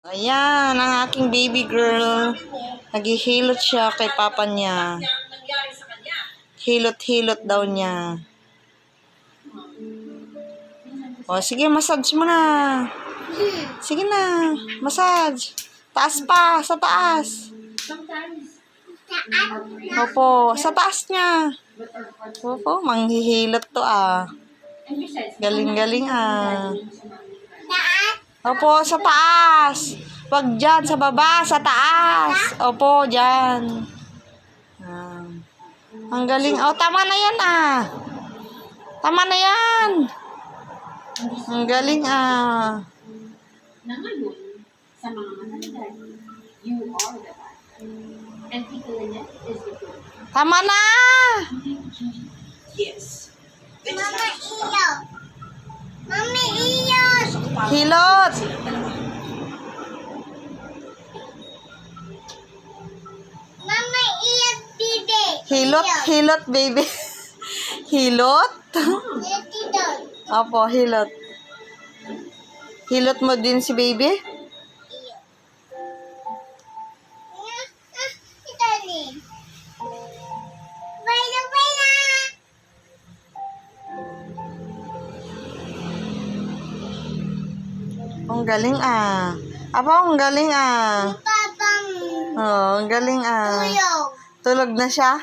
Ayan, ang aking baby girl. Naghihilot siya kay papa niya. Hilot-hilot daw niya. O, sige, massage mo na. Sige na, massage. Taas pa, sa taas. Opo, sa taas niya. Opo, manghihilot to ah. Galing-galing ah. Opo, sa taas. Wag dyan, sa baba, sa taas. Opo, dyan. Ang galing. Oh, tama na yan ah. Tama na yan. Ang galing ah. Na ngayon, sa mga matanda, you are the bad. And Tita Lynette is the good. Tama na. Yes. Mama iyot. Mami iyot. Hilot. Mama iyot, bibi. Hilot, hilot, baby. Hilot? Iyot dito. Opo, hilot. Hilot mo din si baby? Ito din. Baila, baila. Ang galing ah. Apo, ang galing ah. Papang Oh, ang galing ah. tuyog. Tulog na siya?